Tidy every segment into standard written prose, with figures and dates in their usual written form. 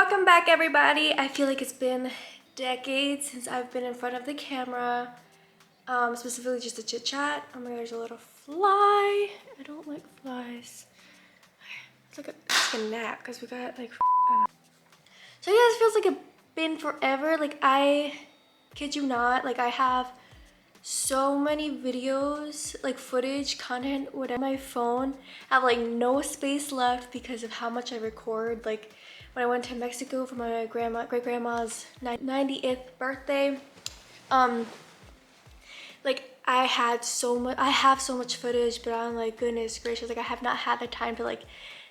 Welcome back, everybody. I feel like it's been decades since I've been in front of the camera, specifically just a chit chat. Oh my god, there's a little fly. I don't like flies. It's like a nap because we got like so yeah, it feels like it's been forever. Like, I kid you not, like I have so many videos, like footage, content, whatever. My phone I have like no space left because of how much I record. Like when I went to Mexico for my great grandma's 90th birthday, like I have so much footage, but I'm like, goodness gracious, like I have not had the time to like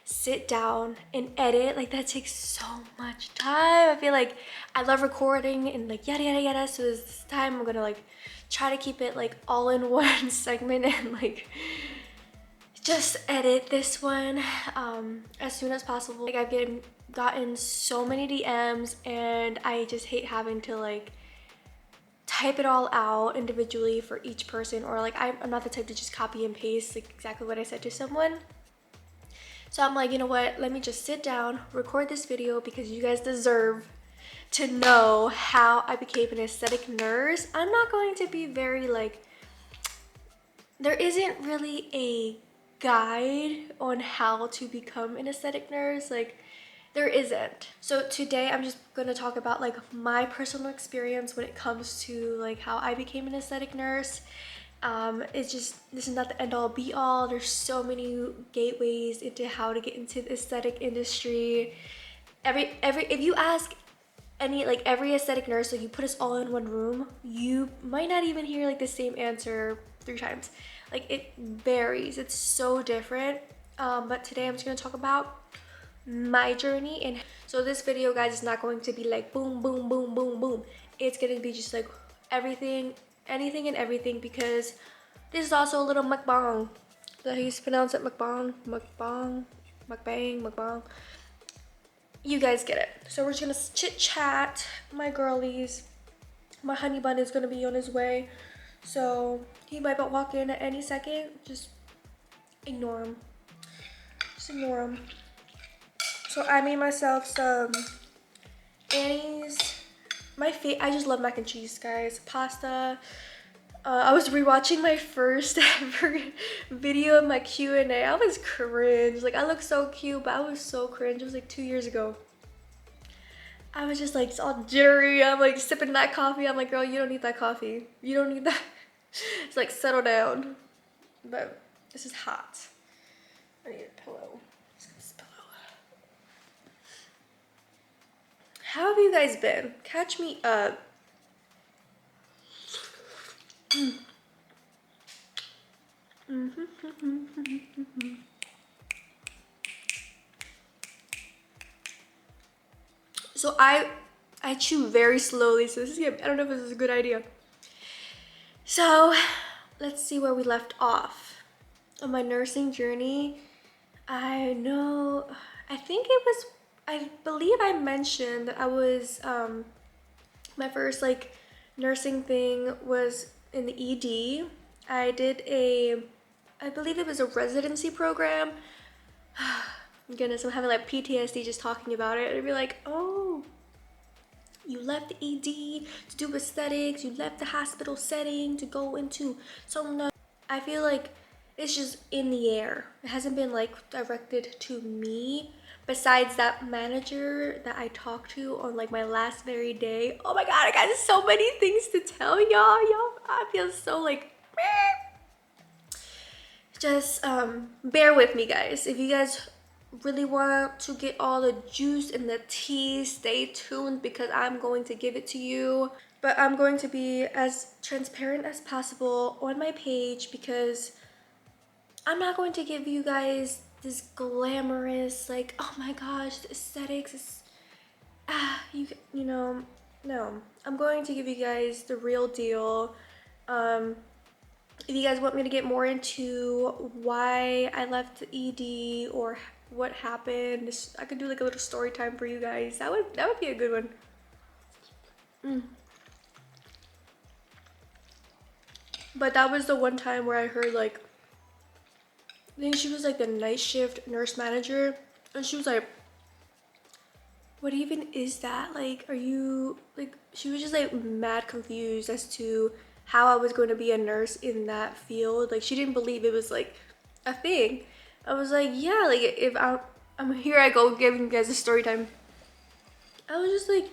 sit down and edit. Like that takes so much time. I feel like I love recording and like yada yada yada, so this time I'm gonna like try to keep it like all in one segment and like just edit this one as soon as possible. Like I've gotten so many DMs and I just hate having to like type it all out individually for each person, or like I'm not the type to just copy and paste like exactly what I said to someone. So I'm like, you know what, let me just sit down, record this video because you guys deserve to know how I became an aesthetic nurse. I'm not going to be very like, there isn't really a guide on how to become an aesthetic nurse. Like there isn't. So today I'm just gonna talk about like my personal experience when it comes to like how I became an aesthetic nurse. It's just, this is not the end all be all. There's so many gateways into how to get into the aesthetic industry. If you ask every aesthetic nurse, like you put us all in one room, you might not even hear like the same answer 3 times. Like it varies, it's so different. But today I'm just gonna talk about my journey. And so this video, guys, is not going to be like boom boom boom boom boom. It's gonna be just like everything, anything and everything, because this is also a little mukbang. Did I used to pronounce it mukbang? Mukbang. You guys get it. So we're just gonna chit chat, my girlies. My honey bun is gonna be on his way, so he might walk in at any second. Just ignore him. Just ignore him. So I made myself some Annie's. I just love mac and cheese, guys. Pasta. I was rewatching my first ever video of my Q&A. I was cringe. Like I look so cute, but I was so cringe. It was like 2 years ago. I was just like, it's all jittery. I'm like sipping that coffee. I'm like, girl, you don't need that coffee. You don't need that. It's like, settle down. But this is hot. I need a pillow. This pillow. How have you guys been? Catch me up. So I chew very slowly, so this is, I don't know if this is a good idea. So let's see where we left off on my nursing journey. I believe I mentioned that I was my first like nursing thing was in the ED. I did I believe it was a residency program. Goodness, I'm having like PTSD just talking about it. It'd be like, oh, you left the ED to do aesthetics, you left the hospital setting to go into some. I feel like it's just in the air. It hasn't been like directed to me, besides that manager that I talked to on like my last very day. Oh my god, I got so many things to tell y'all. I feel so like meh. Just bear with me, guys. If you guys really want to get all the juice and the tea, stay tuned because I'm going to give it to you. But I'm going to be as transparent as possible on my page because I'm not going to give you guys this glamorous like, oh my gosh, the aesthetics is you know, no. I'm going to give you guys the real deal. If you guys want me to get more into why I left the ED or what happened, I could do like a little story time for you guys. That would be a good one. But that was the one time where I heard like, I think she was like the night shift nurse manager, and she was like, what even is that? Like, are you, like, she was just like mad confused as to how I was going to be a nurse in that field. Like, she didn't believe it was like a thing. I was like, yeah, like if I'm here, I go giving you guys a story time. I was just like,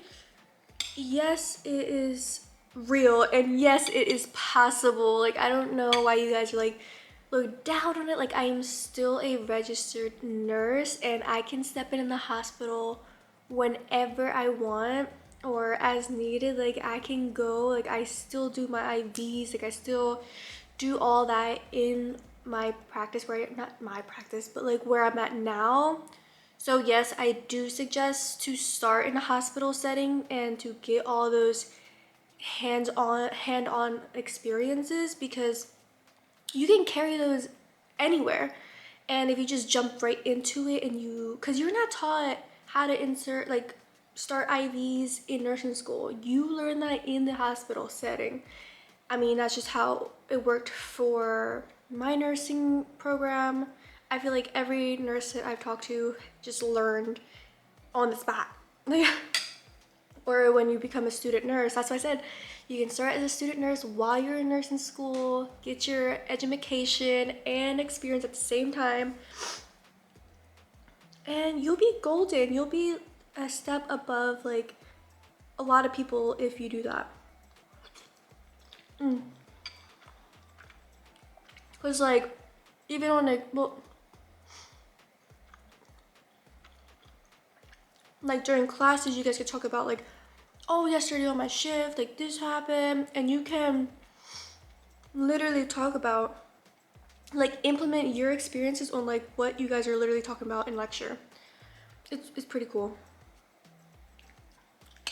yes, it is real, and yes, it is possible. Like, I don't know why you guys are like look down on it. Like, I am still a registered nurse, and I can step in the hospital whenever I want or as needed. Like, I can go, like, I still do my IVs, like I still do all that in my practice, where not my practice, but like where I'm at now. So yes, I do suggest to start in a hospital setting and to get all those hand-on experiences, because you can carry those anywhere. And if you just jump right into it, and because you're not taught how to insert, like, start IVs in nursing school, you learn that in the hospital setting. I mean, that's just how it worked for my nursing program. I feel like every nurse that I've talked to just learned on the spot. Or when you become a student nurse, that's why I said you can start as a student nurse while you're in nursing school, get your education and experience at the same time, and you'll be golden. You'll be a step above like a lot of people if you do that. Because like, even on a, well, like during classes, you guys could talk about like, oh, yesterday on my shift, like this happened, and you can literally talk about, like, implement your experiences on like what you guys are literally talking about in lecture. It's pretty cool.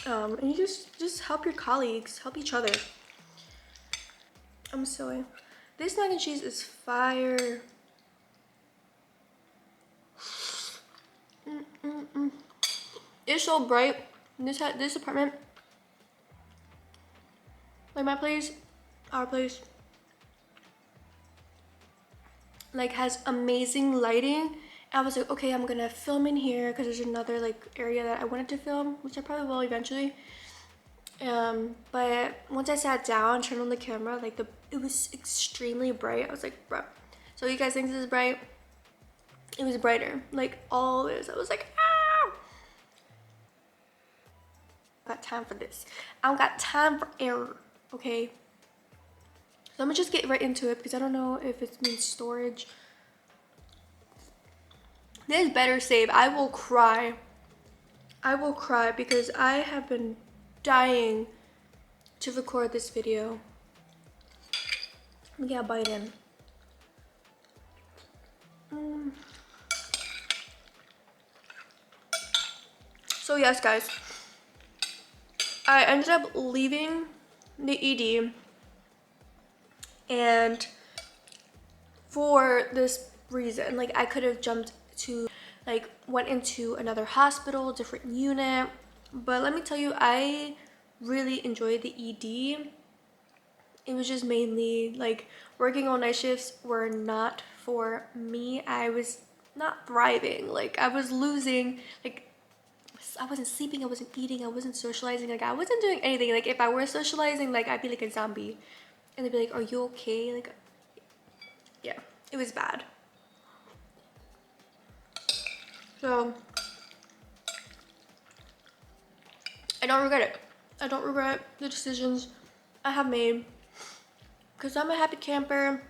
And you just help your colleagues, help each other. I'm silly. This mac and cheese is fire. It's so bright. This apartment, like my place, our place, like has amazing lighting. I was like, okay, I'm gonna film in here because there's another like area that I wanted to film, which I probably will eventually. But once I sat down, turned on the camera, like it was extremely bright. I was like, bro, so you guys think this is bright? It was brighter, like all this. I was like, ah! Got time for this. I don't got time for error, okay? So I'm gonna just get right into it because I don't know if it means storage. This better save. I will cry. I will cry because I have been dying to record this video. Let me get a bite in. So yes, guys, I ended up leaving the ED, and for this reason, like, I could have jumped to, like, went into another hospital, different unit, but let me tell you, I really enjoyed the ED. It was just mainly like working all night shifts were not for me. I was not thriving. Like, I was losing, like, I wasn't sleeping, I wasn't eating, I wasn't socializing, like I wasn't doing anything. Like, if I were socializing, like, I'd be like a zombie, and they'd be like, are you okay? Like, yeah, it was bad. So I don't regret it. I don't regret the decisions I have made, because I'm a happy camper.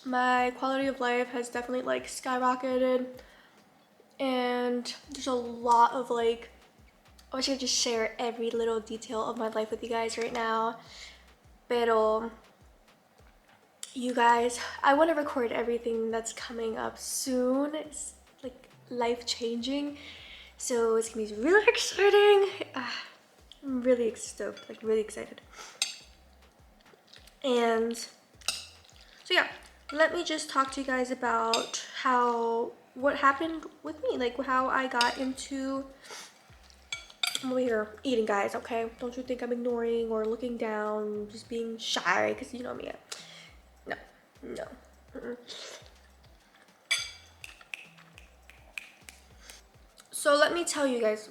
My quality of life has definitely like skyrocketed, and there's a lot of like, I wish I could just share every little detail of my life with you guys right now, pero you guys, I want to record everything that's coming up soon. It's like life-changing, so it's gonna be really exciting. I'm really stoked, like really excited. And so yeah, let me just talk to you guys about what happened with me, like how I got into, I'm over here eating, guys, okay? Don't you think I'm ignoring or looking down, just being shy, because you know me. No, no. So let me tell you guys,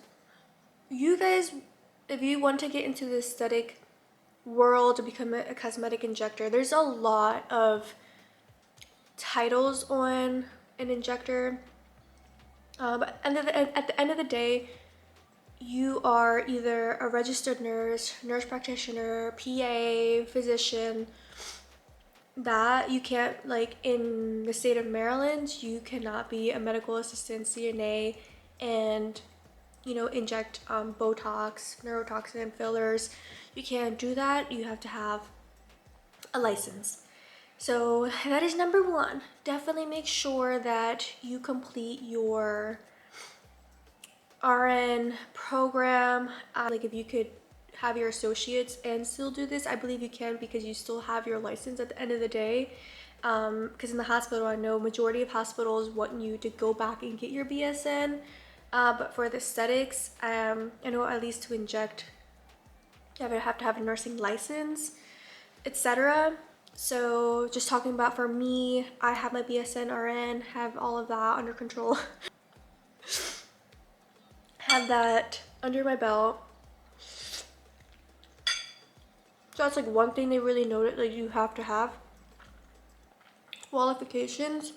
if you want to get into the aesthetic world to become a cosmetic injector, there's a lot of titles on an injector. But at the end of the day, you are either a registered nurse, nurse practitioner, PA, physician. That you can't, like in the state of Maryland, you cannot be a medical assistant, CNA, and inject Botox, neurotoxin fillers. You can't do that. You have to have a license. So that is number one. Definitely make sure that you complete your RN program. Like if you could have your associates and still do this, I believe you can, because you still have your license at the end of the day. Because in the hospital, I know majority of hospitals want you to go back and get your BSN. But for the aesthetics, I know at least to inject, you have to have a nursing license, etc. So just talking about for me, I have my BSN RN, have all of that under control. Have that under my belt. So that's like one thing they really noted, like you have to have. Qualifications.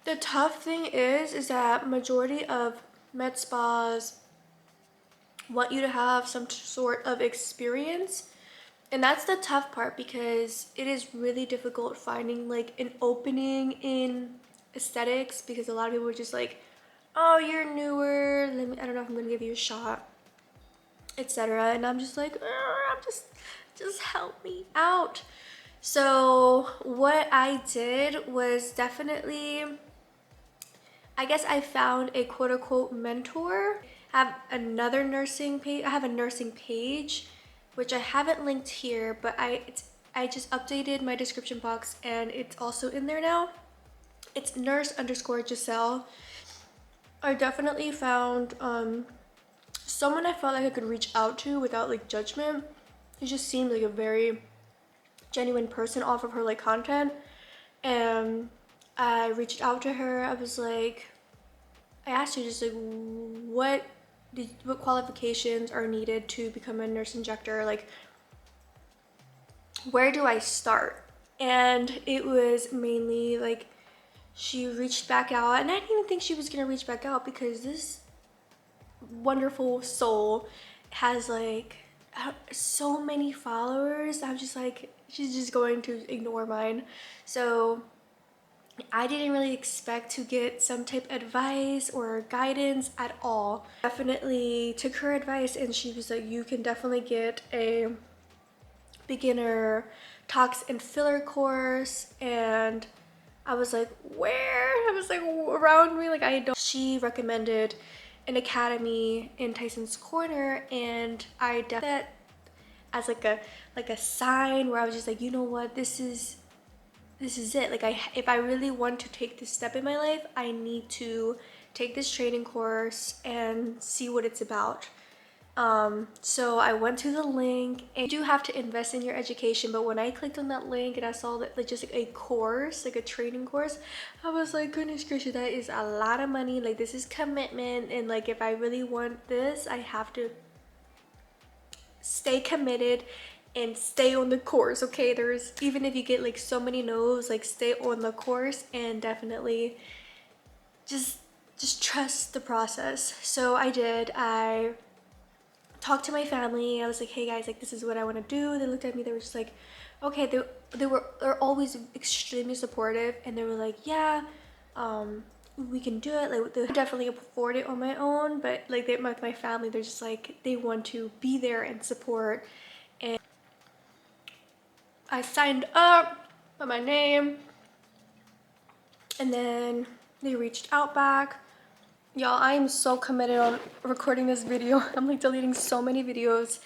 The tough thing is that majority of med spas want you to have some sort of experience. And that's the tough part, because it is really difficult finding like an opening in aesthetics, because a lot of people are just like, oh, you're newer, I don't know if I'm gonna give you a shot, etc. And I'm just like, I'm just help me out. So what I did was definitely, I guess I found a quote unquote mentor. I have another nursing page. I have a nursing page, which I haven't linked here, but I just updated my description box and it's also in there now. It's nurse_Giselle. I definitely found someone I felt like I could reach out to without like judgment. She just seemed like a very genuine person off of her like content. And I reached out to her. I was like, I asked her just like, what qualifications are needed to become a nurse injector? Like, where do I start? And it was mainly like, she reached back out, and I didn't even think she was gonna reach back out, because this wonderful soul has like so many followers. I'm just like, she's just going to ignore mine. So I didn't really expect to get some type of advice or guidance at all. Definitely took her advice, and she was like, you can definitely get a beginner tox and filler course. And I was like, where? I was like, around me, like I don't. She recommended an academy in Tyson's Corner, and I definitely that as like a sign where I was just like, you know what, this is it. Like if I really want to take this step in my life, I need to take this training course and see what it's about. So I went to the link, and you do have to invest in your education, but when I clicked on that link and I saw that like just like a course, like a training course, I was like, goodness gracious, that is a lot of money. Like this is commitment, and like if I really want this, I have to stay committed and stay on the course. Okay, there's, even if you get like so many no's, like stay on the course and definitely just trust the process. So I did. I talked to my family. I was like, hey guys, like this is what I want to do. They looked at me, they were just like, okay. They're always extremely supportive, and they were like, yeah, we can do it. Like they definitely afford it on my own, but like my family, they're just like, they want to be there and support. And I signed up, put my name, and then they reached out back. Y'all, I am so committed on recording this video. I'm like deleting so many videos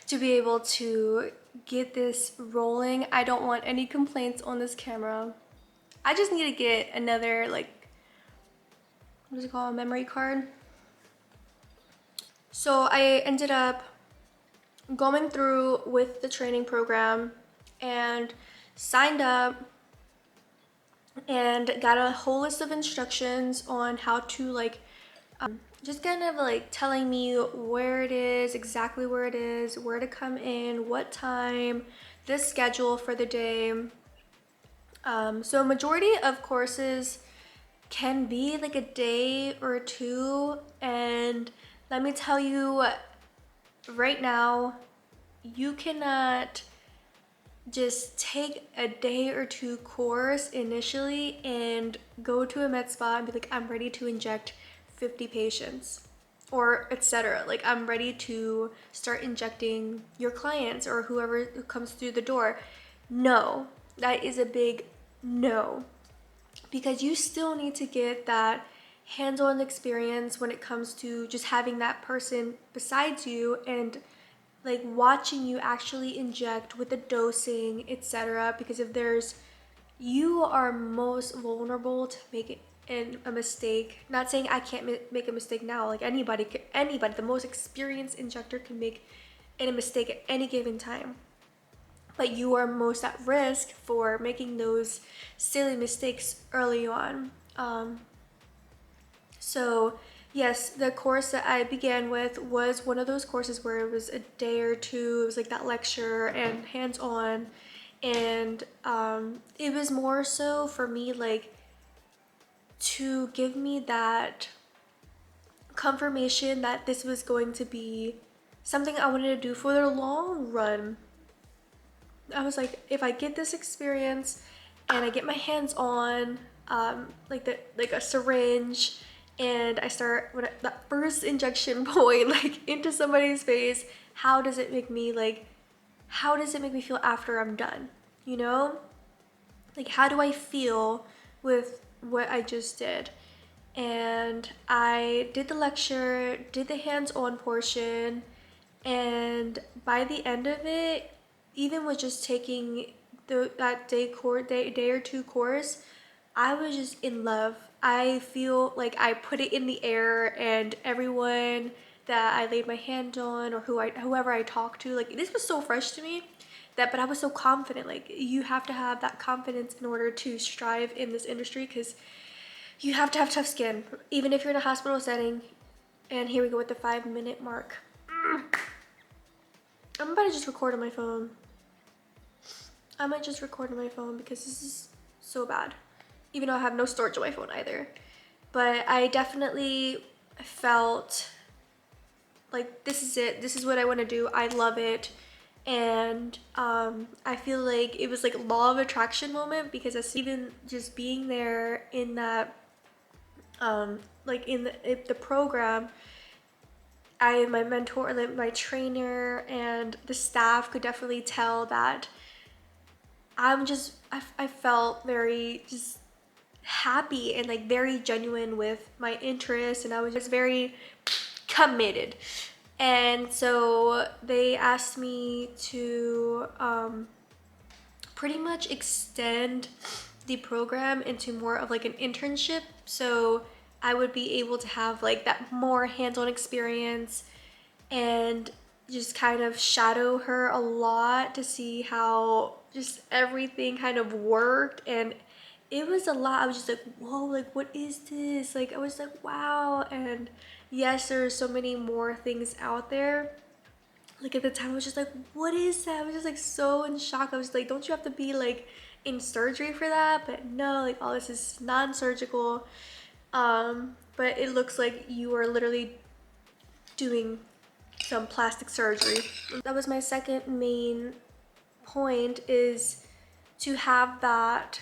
to be able to get this rolling. I don't want any complaints on this camera. I just need to get another, like, what is it called, a memory card. So I ended up going through with the training program and signed up. and got a whole list of instructions on how to like just kind of like telling me where it is, exactly where it is, where to come in, what time, the schedule for the day. So majority of courses can be like a day or two, and let me tell you right now, you cannot just take a day or two course initially and go to a med spa and be like, I'm ready to inject 50 patients or etc. Like, I'm ready to start injecting your clients or whoever comes through the door. No, that is a big no, because you still need to get that hands-on experience when it comes to just having that person besides you and like watching you actually inject with the dosing, etc. Because if there's, you are most vulnerable to make a mistake. Not saying I can't make a mistake now. Like anybody, the most experienced injector can make a mistake at any given time. But you are most at risk for making those silly mistakes early on. So yes, the course that I began with was one of those courses where it was a day or two. It was like that lecture and hands-on, and it was more so for me like to give me that confirmation that this was going to be something I wanted to do for the long run. I was like, if I get this experience and I get my hands on like a syringe, and I start that first injection point like into somebody's face, how does it make me like, how does it make me feel after I'm done? You know? Like, how do I feel with what I just did? And I did the lecture, did the hands-on portion, and by the end of it, even with just taking that day or two course, I was just in love. I feel like I put it in the air, and everyone that I laid my hand on or whoever I talked to, like, this was so fresh to me that, but I was so confident. Like, you have to have that confidence in order to strive in this industry, because you have to have tough skin, even if you're in a hospital setting. And here we go with the 5-minute mark. I'm about to just record on my phone. I might just record on my phone because this is so bad. Even though I have no storage on my phone either. But I definitely felt like this is it. This is what I want to do. I love it. And I feel like it was like a law of attraction moment, because even just being there in that like in the program, my mentor, like my trainer and the staff could definitely tell that I felt very just happy and like very genuine with my interest, and I was just very committed. And so they asked me to pretty much extend the program into more of like an internship, so I would be able to have like that more hands-on experience and just kind of shadow her a lot to see how just everything kind of worked. And it was a lot. I was just like, whoa, like, what is this? Like, I was like, wow. And yes, there's so many more things out there. Like, at the time I was just like, what is that? I was just like so in shock. I was like, don't you have to be like in surgery for that? But no, like, all this is non-surgical. But it looks like you are literally doing some plastic surgery. That was my second main point, is to have that,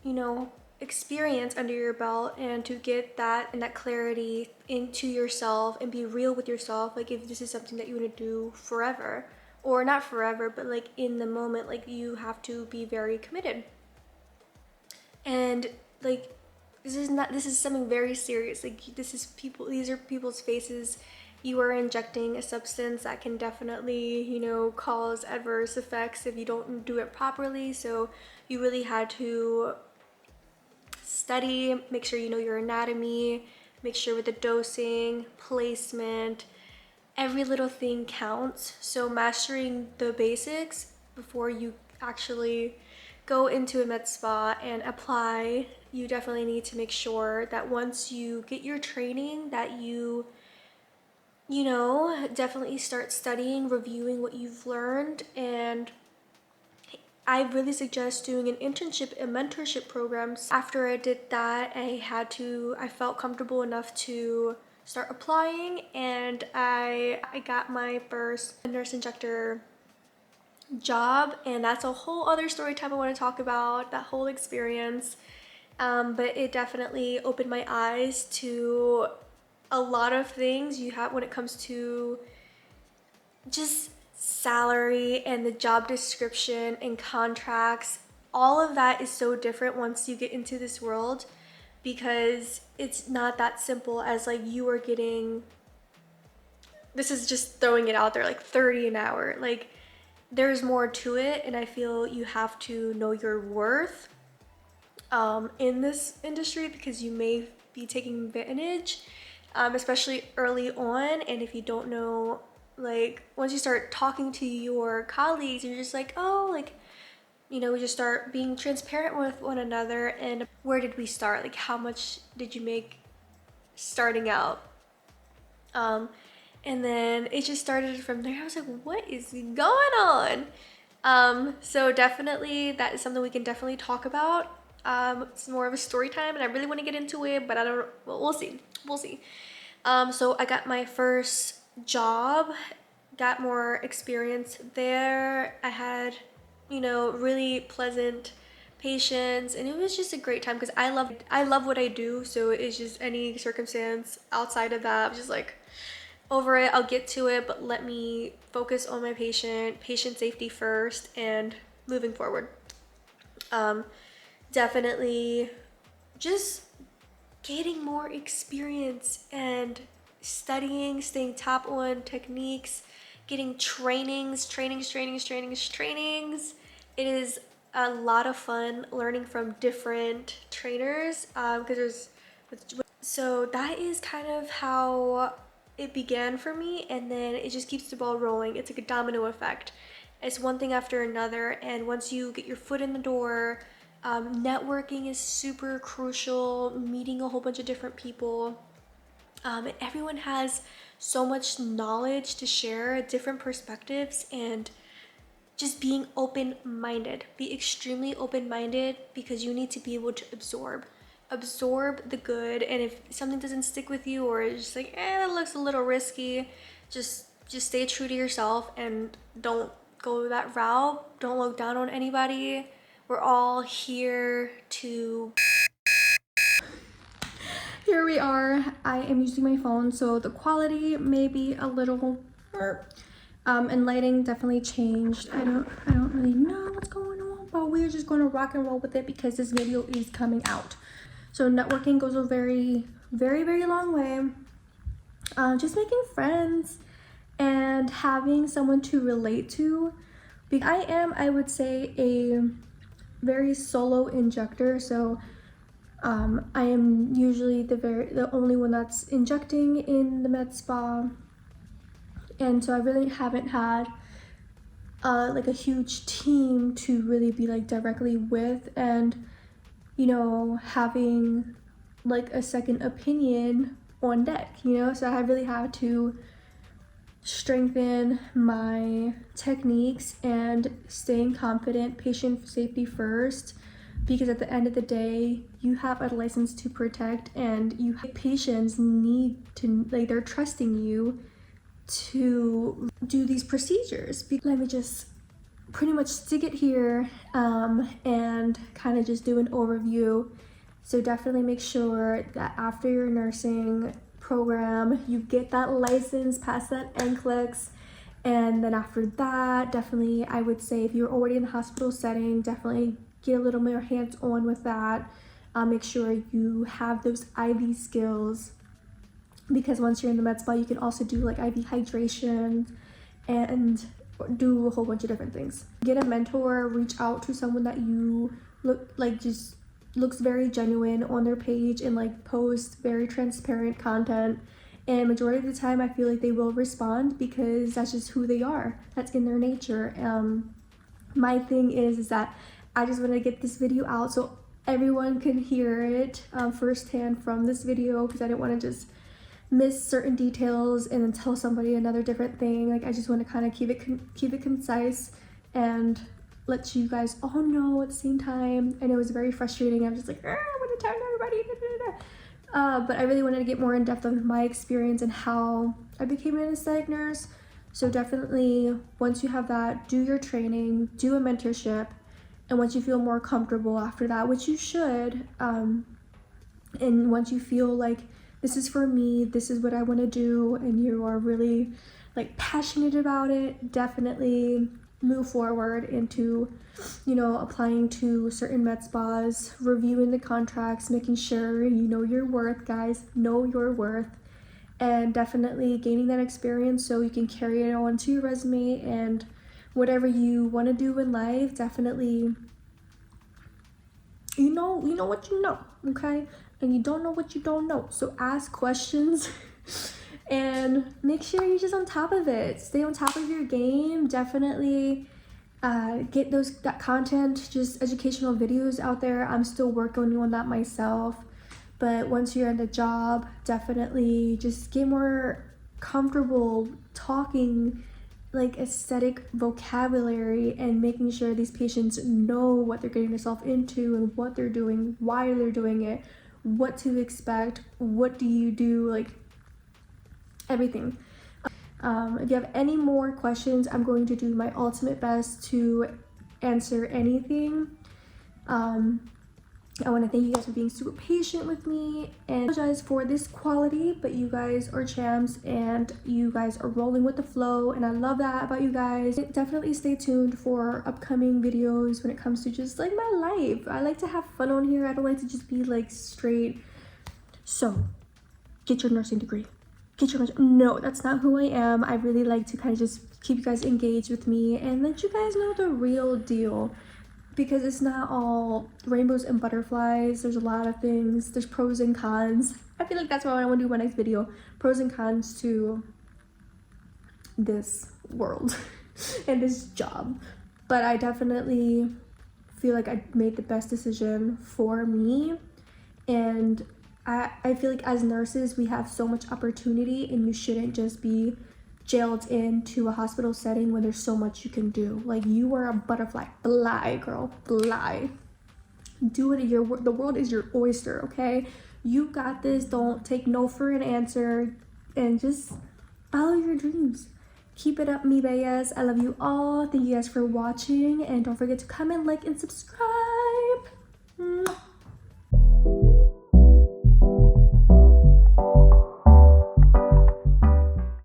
you know, experience under your belt, and to get that and that clarity into yourself and be real with yourself. Like, if this is something that you want to do forever, or not forever, but like in the moment, like you have to be very committed. And like, this is something very serious. Like, these are people's faces. You are injecting a substance that can definitely, you know, cause adverse effects if you don't do it properly. So you really had to study, make sure you know your anatomy, make sure with the dosing, placement, every little thing counts. So mastering the basics before you actually go into a med spa and apply, you definitely need to make sure that once you get your training that you know, definitely start studying, reviewing what you've learned. And I really suggest doing an internship and mentorship programs. After I did that, I felt comfortable enough to start applying, and I got my first nurse injector job, and that's a whole other story time I want to talk about, that whole experience. But it definitely opened my eyes to a lot of things you have when it comes to just salary and the job description and contracts. All of that is so different once you get into this world, because it's not that simple as like you are getting, this is just throwing it out there, like 30 an hour. Like there's more to it, and I feel you have to know your worth in this industry, because you may be taking advantage, especially early on. And if you don't know, like once you start talking to your colleagues, you're just like, oh, like, you know, we just start being transparent with one another. And where did we start? Like, how much did you make starting out? And then it just started from there. I was like, what is going on? So definitely that is something we can definitely talk about. It's more of a story time, and I really want to get into it, but I don't, well, we'll see. We'll see. So I got my first job, got more experience there. I had, you know, really pleasant patients, and it was just a great time, because I love what I do. So it's just any circumstance outside of that, I'm just like over it. I'll get to it, but let me focus on my patient safety first, and moving forward. Definitely just getting more experience and studying, staying top on techniques, getting trainings. It is a lot of fun learning from different trainers, because so that is kind of how it began for me, and then it just keeps the ball rolling. It's like a domino effect. It's one thing after another, and once you get your foot in the door, networking is super crucial, meeting a whole bunch of different people. And everyone has so much knowledge to share, different perspectives, and just being open-minded. Be extremely open-minded, because you need to be able to absorb the good. And if something doesn't stick with you, or it's just like, that looks a little risky, just stay true to yourself and don't go that route. Don't look down on anybody. We're all here to... Here we are. I am using my phone, so the quality may be a little and lighting definitely changed. I don't really know what's going on, but we're just going to rock and roll with it, because this video is coming out. So networking goes a very, very, very long way. Just making friends and having someone to relate to. I would say, a very solo injector. So I am usually the only one that's injecting in the med spa, and so I really haven't had like a huge team to really be like directly with, and you know, having like a second opinion on deck, you know. So I really had to strengthen my techniques and staying confident, patient safety first, because at the end of the day, you have a license to protect, and patients need to, like, they're trusting you to do these procedures. Let me just pretty much stick it here and kind of just do an overview. So definitely make sure that after your nursing program, you get that license, pass that NCLEX, and then after that, definitely I would say, if you're already in the hospital setting, definitely get a little more hands-on with that. Make sure you have those IV skills, because once you're in the med spa, you can also do like IV hydration and do a whole bunch of different things. Get a mentor, reach out to someone that you look like just looks very genuine on their page, and like post very transparent content. And majority of the time, I feel like they will respond, because that's just who they are. That's in their nature. My thing is that I just wanted to get this video out so everyone can hear it firsthand from this video, because I didn't want to just miss certain details and then tell somebody another different thing. Like, I just want to kind of keep it concise and let you guys all know at the same time. And it was very frustrating. I'm just like, I want to tell everybody. But I really wanted to get more in depth on my experience and how I became an aesthetic nurse. So definitely, once you have that, do your training, do a mentorship, and once you feel more comfortable after that, which you should, and once you feel like this is for me, this is what I want to do, and you are really like passionate about it, definitely move forward into, you know, applying to certain med spas, reviewing the contracts, making sure you know your worth, guys, know your worth, and definitely gaining that experience so you can carry it on to your resume. And whatever you want to do in life, definitely, you know what you know, okay? And you don't know what you don't know. So ask questions and make sure you're just on top of it. Stay on top of your game. Definitely get that content, just educational videos out there. I'm still working on that myself. But once you're in the job, definitely just get more comfortable talking like aesthetic vocabulary and making sure these patients know what they're getting themselves into and what they're doing, why they're doing it, what to expect, what do you do, like everything. If you have any more questions, I'm going to do my ultimate best to answer anything. I want to thank you guys for being super patient with me, and I apologize for this quality, but you guys are champs and you guys are rolling with the flow, and I love that about you guys. Definitely stay tuned for upcoming videos when it comes to just like my life. I like to have fun on here. I don't like to just be like straight. So get your nursing degree. No, that's not who I am. I really like to kind of just keep you guys engaged with me and let you guys know the real deal, because it's not all rainbows and butterflies. There's a lot of things. There's pros and cons. I feel like that's what I want to do in my next video. Pros and cons to this world and this job. But I definitely feel like I made the best decision for me, and I feel like as nurses we have so much opportunity, and you shouldn't just be jailed into a hospital setting when there's so much you can do. Like, you are a butterfly. Fly, girl, fly. Do it. The world is your oyster, okay? You got this. Don't take no for an answer, and just follow your dreams. Keep it up, mi bellas. I love you all. Thank you guys for watching, and don't forget to comment, like, and subscribe.